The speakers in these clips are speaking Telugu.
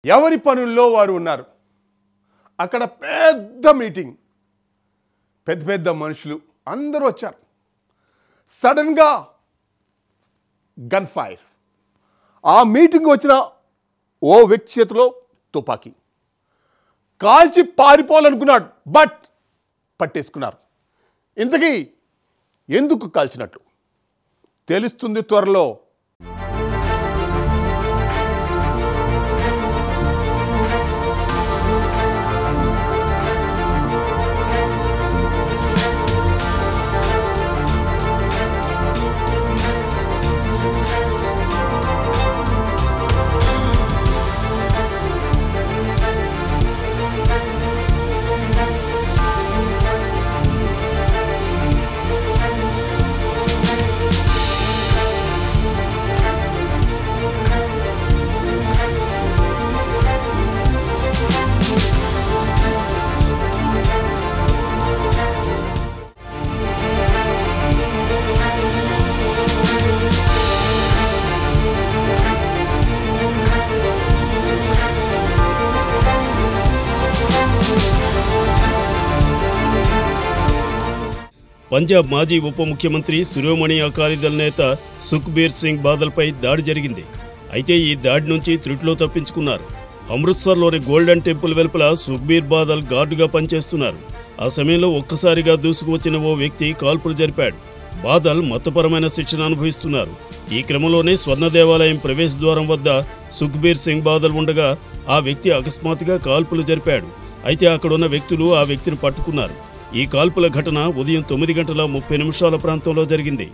ఎవరి పనుల్లో వారు ఉన్నారు. అక్కడ పెద్ద మీటింగ్, పెద్ద పెద్ద మనుషులు అందరూ వచ్చారు. సడన్గా గన్ ఫైర్. ఆ మీటింగ్ వచ్చిన ఓ వ్యక్తి చేతిలో తుపాకీ, కాల్చి పారిపోవాలనుకున్నాడు, బట్ పట్టేసుకున్నారు. ఇంతకీ ఎందుకు కాల్చినట్లు తెలుస్తుంది త్వరలో. పంజాబ్ మాజీ ఉప ముఖ్యమంత్రి శిరోమణి అకాలీదళ నేత సుఖ్బీర్ సింగ్ బాదల్పై దాడి జరిగింది. అయితే ఈ దాడి నుంచి త్రుటిలో తప్పించుకున్నారు. అమృత్సర్లోని గోల్డెన్ టెంపుల్ వెలుపల సుఖ్బీర్ బాదల్ గార్డుగా పనిచేస్తున్నారు. ఆ సమయంలో ఒక్కసారిగా దూసుకువచ్చిన ఓ వ్యక్తి కాల్పులు జరిపాడు. బాదల్ మతపరమైన శిక్షణ అనుభవిస్తున్నారు. ఈ క్రమంలోనే స్వర్ణ దేవాలయం ప్రవేశ ద్వారం వద్ద సుఖ్బీర్ సింగ్ బాదల్ ఉండగా ఆ వ్యక్తి అకస్మాత్తుగా కాల్పులు జరిపాడు. అయితే అక్కడున్న వ్యక్తులు ఆ వ్యక్తిని పట్టుకున్నారు. ఈ కాల్పుల ఘటన ఉదయం 9:30 ప్రాంతంలో జరిగింది.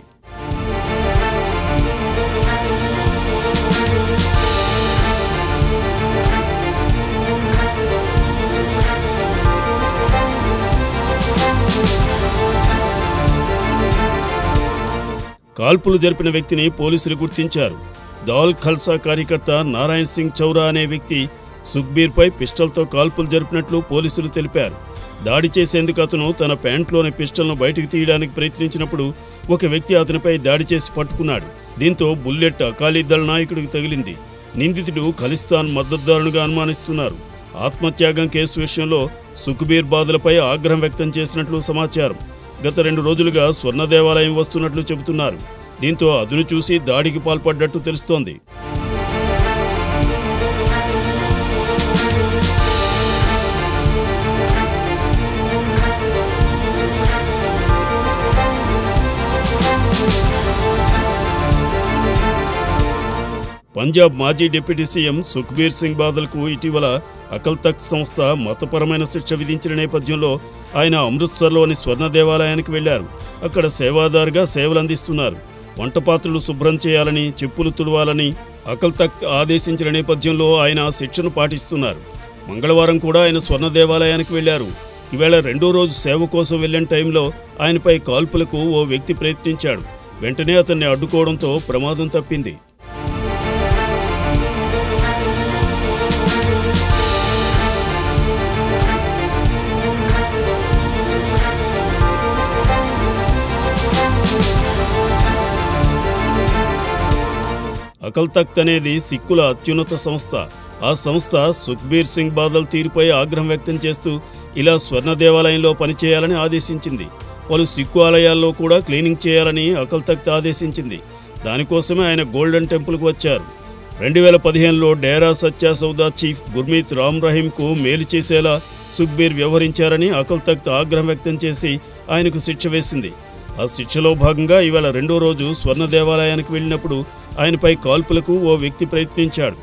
కాల్పులు జరిపిన వ్యక్తిని పోలీసులు గుర్తించారు. దాల్ ఖల్సా కార్యకర్త నారాయణ్ సింగ్ చౌరా అనే వ్యక్తి సుఖ్బీర్పై పిస్టల్తో కాల్పులు జరిపినట్లు పోలీసులు తెలిపారు. దాడి చేసేందుకు అతను తన ప్యాంట్లోని పిస్టల్ను బయటకు తీయడానికి ప్రయత్నించినప్పుడు ఒక వ్యక్తి అతనిపై దాడి చేసి పట్టుకున్నాడు. దీంతో బుల్లెట్ అకాలీదళ నాయకుడికి తగిలింది. నిందితుడు ఖలిస్తాన్ మద్దతుదారునిగా అనుమానిస్తున్నారు. ఆత్మత్యాగం కేసు విషయంలో సుఖ్బీర్ బాదల్పై ఆగ్రహం వ్యక్తం చేసినట్లు సమాచారం. గత 2 రోజులుగా స్వర్ణ దేవాలయం వస్తున్నట్లు చెబుతున్నారు. దీంతో అదును చూసి దాడికి పాల్పడ్డట్టు తెలుస్తోంది. పంజాబ్ మాజీ డిప్యూటీ సీఎం సుఖ్బీర్ సింగ్ బాదల్కు ఇటీవల అకల్ తఖ్త్ సంస్థ మతపరమైన శిక్ష విధించిన నేపథ్యంలో ఆయన అమృత్సర్లోని స్వర్ణ దేవాలయానికి వెళ్లారు. అక్కడ సేవాదారుగా సేవలందిస్తున్నారు. వంటపాత్రలు శుభ్రం చేయాలని, చెప్పులు తుడవాలని అకల్ తఖ్త్ ఆదేశించిన నేపథ్యంలో ఆయన శిక్షను పాటిస్తున్నారు. మంగళవారం కూడా ఆయన స్వర్ణ దేవాలయానికి వెళ్లారు. ఈవేళ 2వ రోజు సేవ కోసం వెళ్లిన టైంలో ఆయనపై కాల్పులకు ఓ వ్యక్తి ప్రయత్నించాడు. వెంటనే అతన్ని అడ్డుకోవడంతో ప్రమాదం తప్పింది. అకల్ తఖ్త్ అనేది సిక్కుల అత్యున్నత సంస్థ. ఆ సంస్థ సుఖ్బీర్ సింగ్ బాదల్ తీరుపై ఆగ్రహం వ్యక్తం చేస్తూ ఇలా స్వర్ణ దేవాలయంలో పనిచేయాలని ఆదేశించింది. పలు సిక్కు ఆలయాల్లో కూడా క్లీనింగ్ చేయాలని అకల్ తఖ్త్ ఆదేశించింది. దానికోసమే ఆయన గోల్డెన్ టెంపుల్కు వచ్చారు. 2015లో డేరా సచ్చా సౌదా చీఫ్ గుర్మీత్ రామ్ రహీంకు మేలు చేసేలా సుఖ్బీర్ వ్యవహరించారని అకల్ తఖ్త్ ఆగ్రహం వ్యక్తం చేసి ఆయనకు శిక్ష వేసింది. ఆ శిక్షలో భాగంగా ఇవాళ 2వ రోజు స్వర్ణ దేవాలయానికి వెళ్ళినప్పుడు ఆయనపై కాల్పులకు ఓ వ్యక్తి ప్రయత్నించాడు.